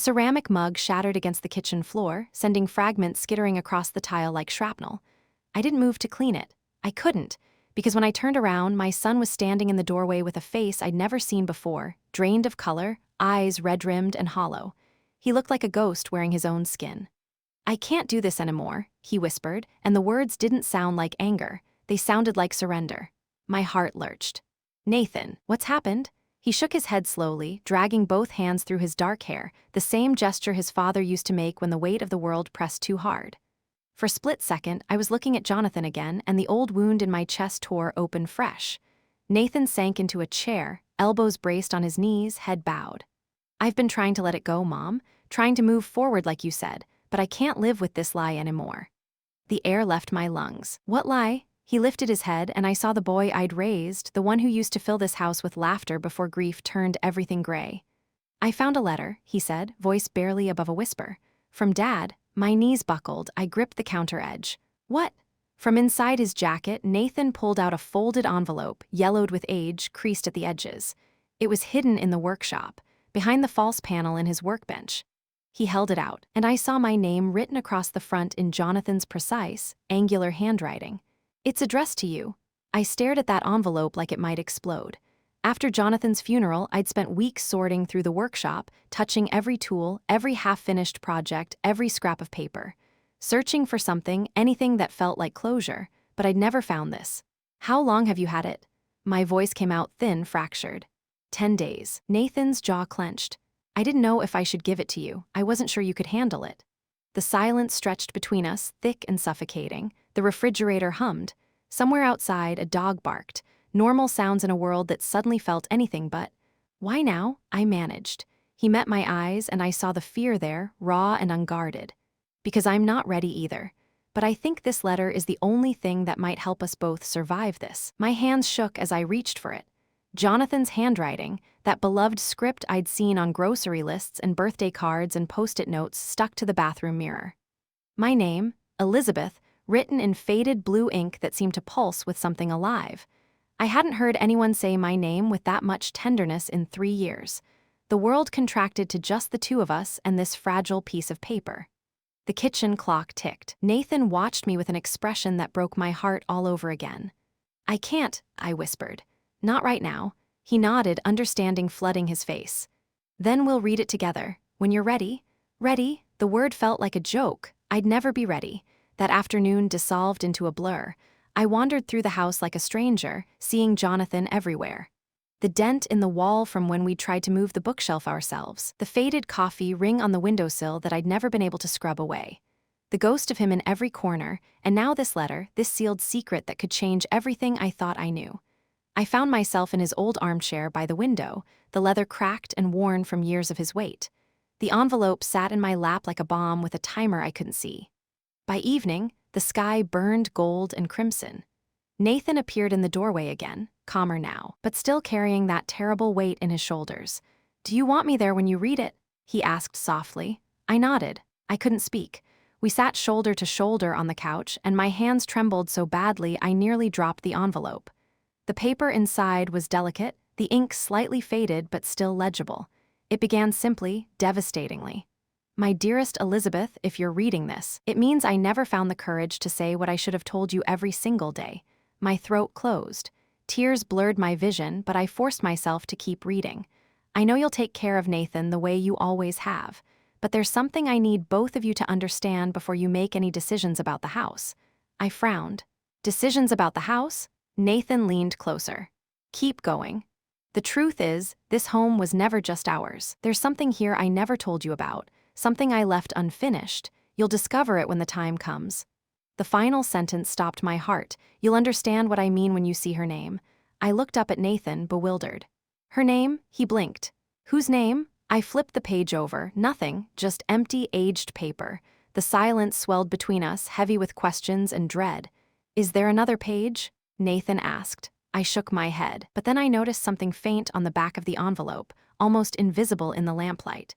ceramic mug shattered against the kitchen floor, sending fragments skittering across the tile like shrapnel. I didn't move to clean it. I couldn't, because when I turned around, my son was standing in the doorway with a face I'd never seen before, drained of color, eyes red-rimmed and hollow. He looked like a ghost wearing his own skin. "I can't do this anymore," he whispered, and the words didn't sound like anger. They sounded like surrender. My heart lurched. "Nathan, what's happened?" He shook his head slowly, dragging both hands through his dark hair, the same gesture his father used to make when the weight of the world pressed too hard. For a split second, I was looking at Jonathan again, and the old wound in my chest tore open fresh. Nathan sank into a chair, elbows braced on his knees, head bowed. "I've been trying to let it go, Mom, trying to move forward like you said, but I can't live with this lie anymore." The air left my lungs. "What lie?" He lifted his head, and I saw the boy I'd raised, the one who used to fill this house with laughter before grief turned everything gray. "I found a letter," he said, voice barely above a whisper. "From Dad." My knees buckled, I gripped the counter edge. "What?" From inside his jacket, Nathan pulled out a folded envelope, yellowed with age, creased at the edges. It was hidden in the workshop, behind the false panel in his workbench. He held it out, and I saw my name written across the front in Jonathan's precise, angular handwriting. "It's addressed to you." I stared at that envelope like it might explode. After Jonathan's funeral, I'd spent weeks sorting through the workshop, touching every tool, every half-finished project, every scrap of paper. Searching for something, anything that felt like closure, but I'd never found this. "How long have you had it?" My voice came out thin, fractured. 10 days. Nathan's jaw clenched. "I didn't know if I should give it to you. I wasn't sure you could handle it." The silence stretched between us, thick and suffocating. The refrigerator hummed. Somewhere outside, a dog barked. Normal sounds in a world that suddenly felt anything but. "Why now?" I managed. He met my eyes, and I saw the fear there, raw and unguarded. "Because I'm not ready either. But I think this letter is the only thing that might help us both survive this." My hands shook as I reached for it. Jonathan's handwriting, that beloved script I'd seen on grocery lists and birthday cards and post-it notes stuck to the bathroom mirror. My name, Elizabeth, written in faded blue ink that seemed to pulse with something alive. I hadn't heard anyone say my name with that much tenderness in 3 years. The world contracted to just the two of us and this fragile piece of paper. The kitchen clock ticked. Nathan watched me with an expression that broke my heart all over again. "I can't," I whispered. "Not right now." He nodded, understanding flooding his face. "Then we'll read it together. When you're ready." Ready? The word felt like a joke. I'd never be ready. That afternoon dissolved into a blur. I wandered through the house like a stranger, seeing Jonathan everywhere. The dent in the wall from when we tried to move the bookshelf ourselves, the faded coffee ring on the windowsill that I'd never been able to scrub away. The ghost of him in every corner, and now this letter, this sealed secret that could change everything I thought I knew. I found myself in his old armchair by the window, the leather cracked and worn from years of his weight. The envelope sat in my lap like a bomb with a timer I couldn't see. By evening, the sky burned gold and crimson. Nathan appeared in the doorway again, calmer now, but still carrying that terrible weight in his shoulders. "Do you want me there when you read it?" he asked softly. I nodded. I couldn't speak. We sat shoulder to shoulder on the couch, and my hands trembled so badly I nearly dropped the envelope. The paper inside was delicate, the ink slightly faded but still legible. It began simply, devastatingly. "My dearest Elizabeth, if you're reading this, it means I never found the courage to say what I should have told you every single day." My throat closed. Tears blurred my vision, but I forced myself to keep reading. "I know you'll take care of Nathan the way you always have, but there's something I need both of you to understand before you make any decisions about the house." I frowned. "Decisions about the house?" Nathan leaned closer. "Keep going. The truth is, this home was never just ours. There's something here I never told you about. Something I left unfinished. You'll discover it when the time comes." The final sentence stopped my heart. "You'll understand what I mean when you see her name." I looked up at Nathan, bewildered. "Her name?" He blinked. "Whose name?" I flipped the page over. Nothing, just empty, aged paper. The silence swelled between us, heavy with questions and dread. "Is there another page?" Nathan asked. I shook my head, but then I noticed something faint on the back of the envelope, almost invisible in the lamplight.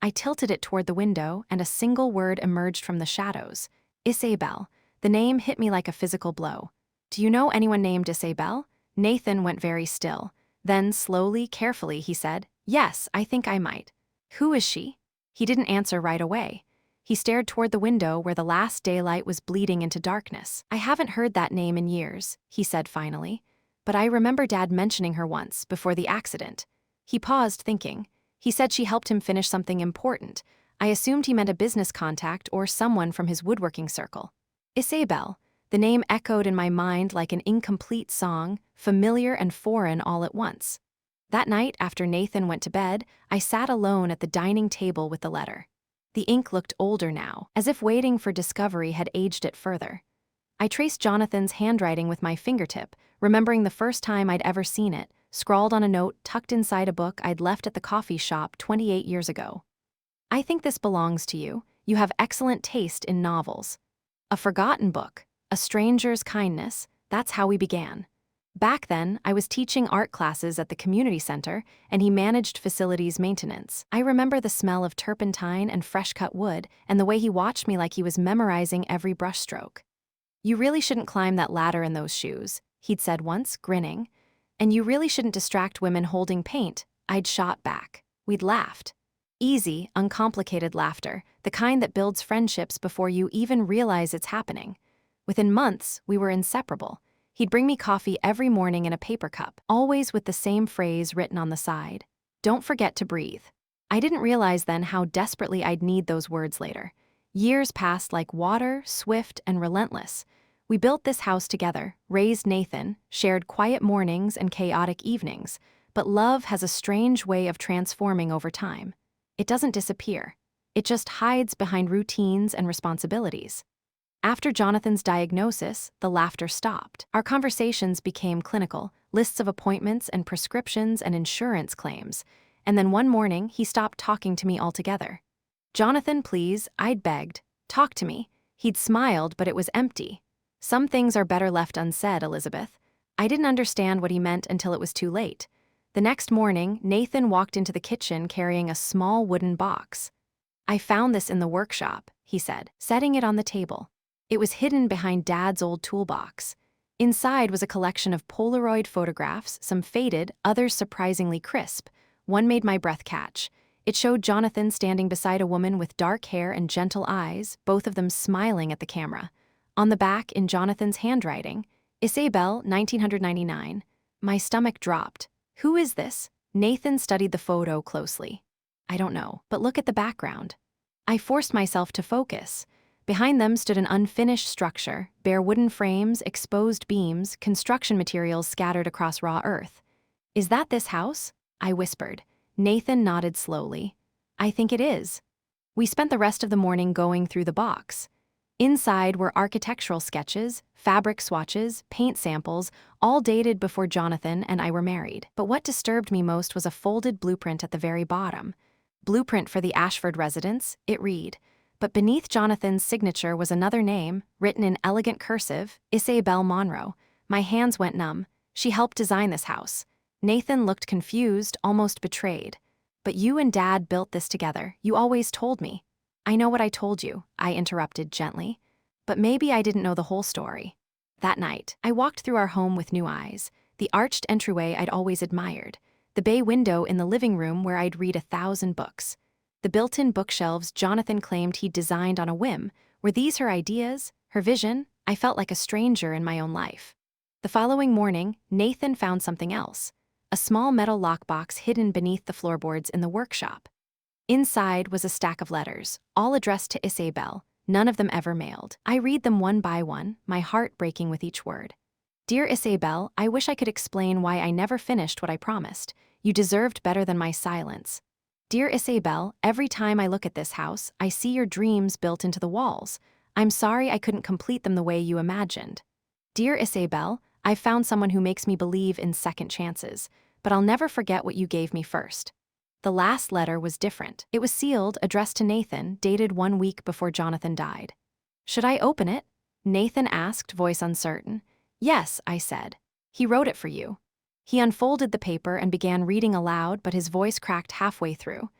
I tilted it toward the window, and a single word emerged from the shadows. "Isabel." The name hit me like a physical blow. "Do you know anyone named Isabel?" Nathan went very still. Then, slowly, carefully, he said, "Yes, I think I might." "Who is she?" He didn't answer right away. He stared toward the window where the last daylight was bleeding into darkness. "I haven't heard that name in years," he said finally. "But I remember Dad mentioning her once, before the accident." He paused, thinking. He said she helped him finish something important. I assumed he meant a business contact or someone from his woodworking circle. Isabel. The name echoed in my mind like an incomplete song, familiar and foreign all at once. That night, after Nathan went to bed, I sat alone at the dining table with the letter. The ink looked older now, as if waiting for discovery had aged it further. I traced Jonathan's handwriting with my fingertip, remembering the first time I'd ever seen it, scrawled on a note tucked inside a book I'd left at the coffee shop 28 years ago. "I think this belongs to you. You have excellent taste in novels." A forgotten book, A Stranger's Kindness, that's how we began. Back then, I was teaching art classes at the community center, and he managed facilities maintenance. I remember the smell of turpentine and fresh-cut wood, and the way he watched me like he was memorizing every brushstroke. "You really shouldn't climb that ladder in those shoes," he'd said once, grinning. "And you really shouldn't distract women holding paint," I'd shot back. We'd laughed. Easy, uncomplicated laughter, the kind that builds friendships before you even realize it's happening. Within months, we were inseparable. He'd bring me coffee every morning in a paper cup, always with the same phrase written on the side. "Don't forget to breathe." I didn't realize then how desperately I'd need those words later. Years passed like water, swift and relentless. We built this house together, raised Nathan, shared quiet mornings and chaotic evenings, but love has a strange way of transforming over time. It doesn't disappear. It just hides behind routines and responsibilities. After Jonathan's diagnosis, the laughter stopped. Our conversations became clinical, lists of appointments and prescriptions and insurance claims. And then one morning, he stopped talking to me altogether. "Jonathan, please," I'd begged. "Talk to me." He'd smiled, but it was empty. "Some things are better left unsaid, Elizabeth." I didn't understand what he meant until it was too late. The next morning, Nathan walked into the kitchen carrying a small wooden box. "I found this in the workshop," he said, setting it on the table. It was hidden behind Dad's old toolbox. Inside was a collection of Polaroid photographs, some faded, others surprisingly crisp. One made my breath catch. It showed Jonathan standing beside a woman with dark hair and gentle eyes, both of them smiling at the camera. On the back, in Jonathan's handwriting, "Isabel, 1999. My stomach dropped. "Who is this?" Nathan studied the photo closely. "I don't know, but look at the background." I forced myself to focus. Behind them stood an unfinished structure, bare wooden frames, exposed beams, construction materials scattered across raw earth. "Is that this house?" I whispered. Nathan nodded slowly. "I think it is." We spent the rest of the morning going through the box. Inside were architectural sketches, fabric swatches, paint samples, all dated before Jonathan and I were married. But what disturbed me most was a folded blueprint at the very bottom. "Blueprint for the Ashford residence," it read. But beneath Jonathan's signature was another name, written in elegant cursive, Isabel Monroe. My hands went numb. She helped design this house. Nathan looked confused, almost betrayed. "But you and Dad built this together. You always told me." "I know what I told you," I interrupted gently. "But maybe I didn't know the whole story." That night, I walked through our home with new eyes. The arched entryway I'd always admired. The bay window in the living room where I'd read 1,000 books. The built-in bookshelves Jonathan claimed he'd designed on a whim. Were these her ideas, her vision? I felt like a stranger in my own life. The following morning, Nathan found something else. A small metal lockbox hidden beneath the floorboards in the workshop. Inside was a stack of letters, all addressed to Isabel, none of them ever mailed. I read them one by one, my heart breaking with each word. "Dear Isabel, I wish I could explain why I never finished what I promised. You deserved better than my silence. Dear Isabel, every time I look at this house, I see your dreams built into the walls. I'm sorry I couldn't complete them the way you imagined. Dear Isabel, I've found someone who makes me believe in second chances, but I'll never forget what you gave me first." The last letter was different. It was sealed, addressed to Nathan, dated 1 week before Jonathan died. "Should I open it?" Nathan asked, voice uncertain. "Yes," I said. "He wrote it for you." He unfolded the paper and began reading aloud, but his voice cracked halfway through.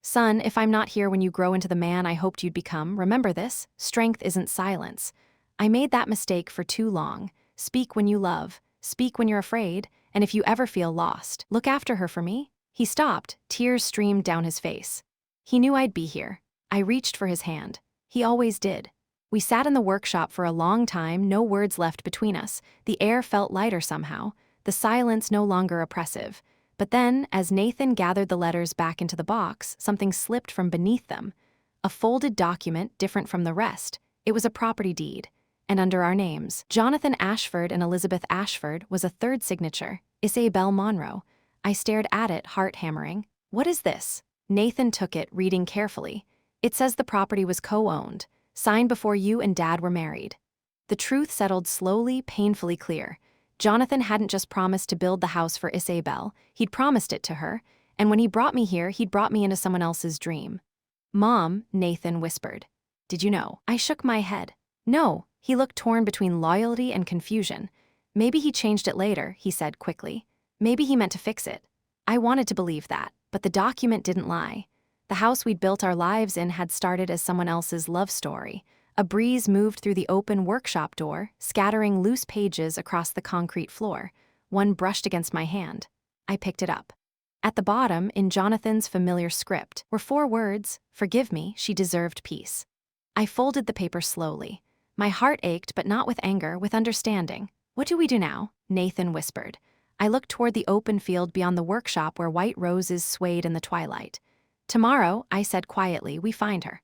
"Son, if I'm not here when you grow into the man I hoped you'd become, remember this: strength isn't silence. I made that mistake for too long. Speak when you love, speak when you're afraid, and if you ever feel lost, look after her for me." He stopped, tears streamed down his face. He knew I'd be here. I reached for his hand. He always did. We sat in the workshop for a long time, no words left between us. The air felt lighter somehow, the silence no longer oppressive. But then, as Nathan gathered the letters back into the box, something slipped from beneath them. A folded document different from the rest. It was a property deed. And under our names, Jonathan Ashford and Elizabeth Ashford, was a third signature, Isabel Monroe. I stared at it, heart hammering. What is this? Nathan took it, reading carefully. It says the property was co-owned, signed before you and Dad were married. The truth settled slowly, painfully clear. Jonathan hadn't just promised to build the house for Isabel, he'd promised it to her, and when he brought me here, he'd brought me into someone else's dream. Mom, Nathan whispered. Did you know? I shook my head. No, he looked torn between loyalty and confusion. Maybe he changed it later, he said quickly. Maybe he meant to fix it. I wanted to believe that, but the document didn't lie. The house we'd built our lives in had started as someone else's love story. A breeze moved through the open workshop door, scattering loose pages across the concrete floor. One brushed against my hand. I picked it up. At the bottom, in Jonathan's familiar script, were 4 words: "Forgive me, she deserved peace." I folded the paper slowly. My heart ached, but not with anger, with understanding. What do we do now? Nathan whispered. I looked toward the open field beyond the workshop where white roses swayed in the twilight. Tomorrow, I said quietly, we find her.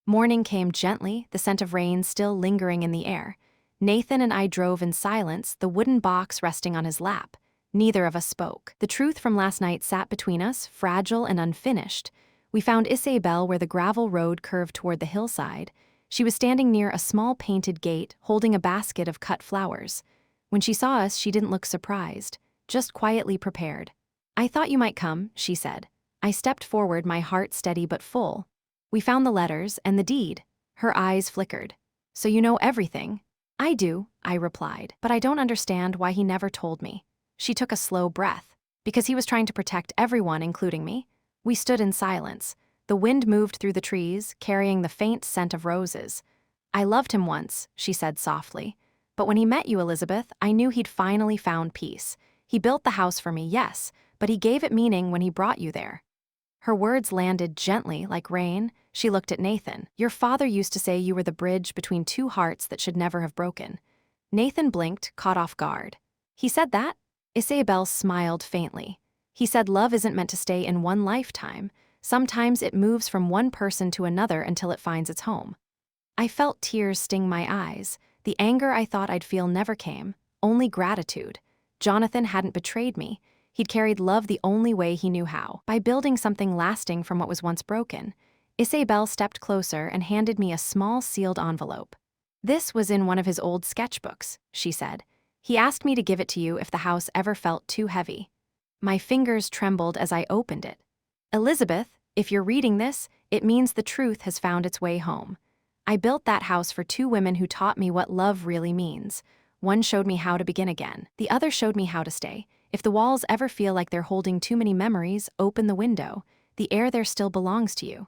Morning came gently, the scent of rain still lingering in the air. Nathan and I drove in silence, the wooden box resting on his lap. Neither of us spoke. The truth from last night sat between us, fragile and unfinished. We found Isabel where the gravel road curved toward the hillside. She was standing near a small painted gate, holding a basket of cut flowers. When she saw us, she didn't look surprised, just quietly prepared. I thought you might come, she said. I stepped forward, my heart steady but full. We found the letters and the deed. Her eyes flickered. So you know everything? I do, I replied, but I don't understand why he never told me. She took a slow breath. Because he was trying to protect everyone, including me. We stood in silence. The wind moved through the trees, carrying the faint scent of roses. I loved him once, she said softly. But when he met you, Elizabeth, I knew he'd finally found peace. He built the house for me, yes, but he gave it meaning when he brought you there. Her words landed gently, like rain. She looked at Nathan. Your father used to say you were the bridge between 2 hearts that should never have broken. Nathan blinked, caught off guard. He said that? Isabel smiled faintly. He said love isn't meant to stay in one lifetime. Sometimes it moves from one person to another until it finds its home. I felt tears sting my eyes. The anger I thought I'd feel never came, only gratitude. Jonathan hadn't betrayed me. He'd carried love the only way he knew how, by building something lasting from what was once broken. Isabel stepped closer and handed me a small sealed envelope. This was in one of his old sketchbooks, she said. He asked me to give it to you if the house ever felt too heavy. My fingers trembled as I opened it. Elizabeth, if you're reading this, it means the truth has found its way home. I built that house for 2 women who taught me what love really means. One showed me how to begin again. The other showed me how to stay. If the walls ever feel like they're holding too many memories, open the window. The air there still belongs to you.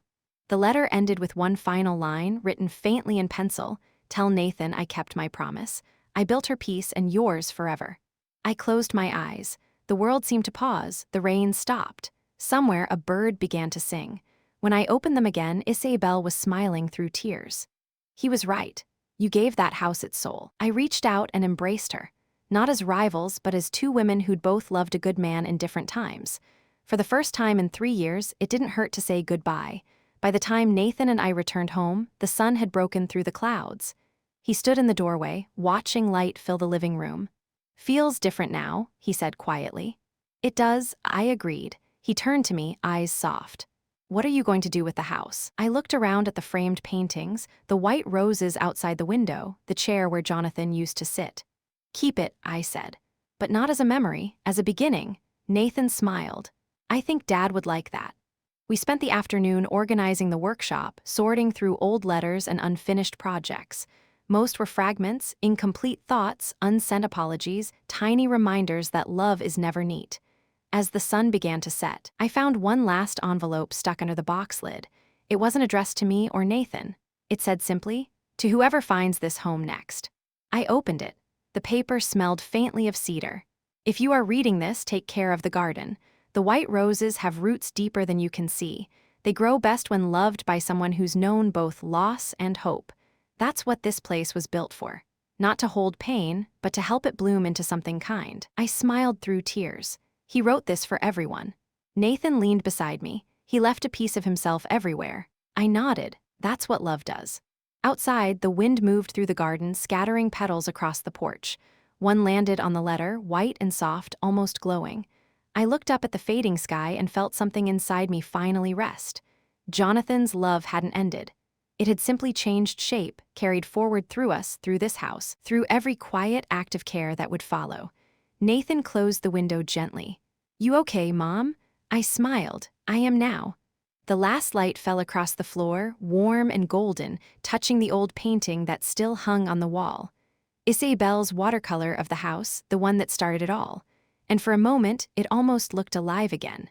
The letter ended with one final line, written faintly in pencil. Tell Nathan I kept my promise. I built her peace and yours forever. I closed my eyes. The world seemed to pause. The rain stopped. Somewhere a bird began to sing. When I opened them again, Isabel was smiling through tears. He was right. You gave that house its soul. I reached out and embraced her. Not as rivals, but as 2 women who'd both loved a good man in different times. For the first time in 3 years, it didn't hurt to say goodbye. By the time Nathan and I returned home, the sun had broken through the clouds. He stood in the doorway, watching light fill the living room. Feels different now, he said quietly. It does, I agreed. He turned to me, eyes soft. What are you going to do with the house? I looked around at the framed paintings, the white roses outside the window, the chair where Jonathan used to sit. Keep it, I said. But not as a memory, as a beginning. Nathan smiled. I think Dad would like that. We spent the afternoon organizing the workshop, sorting through old letters and unfinished projects. Most were fragments, incomplete thoughts, unsent apologies, tiny reminders that love is never neat. As the sun began to set, I found one last envelope stuck under the box lid. It wasn't addressed to me or Nathan. It said simply, to whoever finds this home next. I opened it. The paper smelled faintly of cedar. If you are reading this, take care of the garden. The white roses have roots deeper than you can see. They grow best when loved by someone who's known both loss and hope. That's what this place was built for. Not to hold pain, but to help it bloom into something kind. I smiled through tears. He wrote this for everyone. Nathan leaned beside me. He left a piece of himself everywhere. I nodded. That's what love does. Outside, the wind moved through the garden, scattering petals across the porch. One landed on the letter, white and soft, almost glowing. I looked up at the fading sky and felt something inside me finally rest. Jonathan's love hadn't ended. It had simply changed shape, carried forward through us, through this house, through every quiet act of care that would follow. Nathan closed the window gently. "You okay, Mom?" I smiled. "I am now." The last light fell across the floor, warm and golden, touching the old painting that still hung on the wall. Isabel's watercolor of the house, the one that started it all. And for a moment, it almost looked alive again.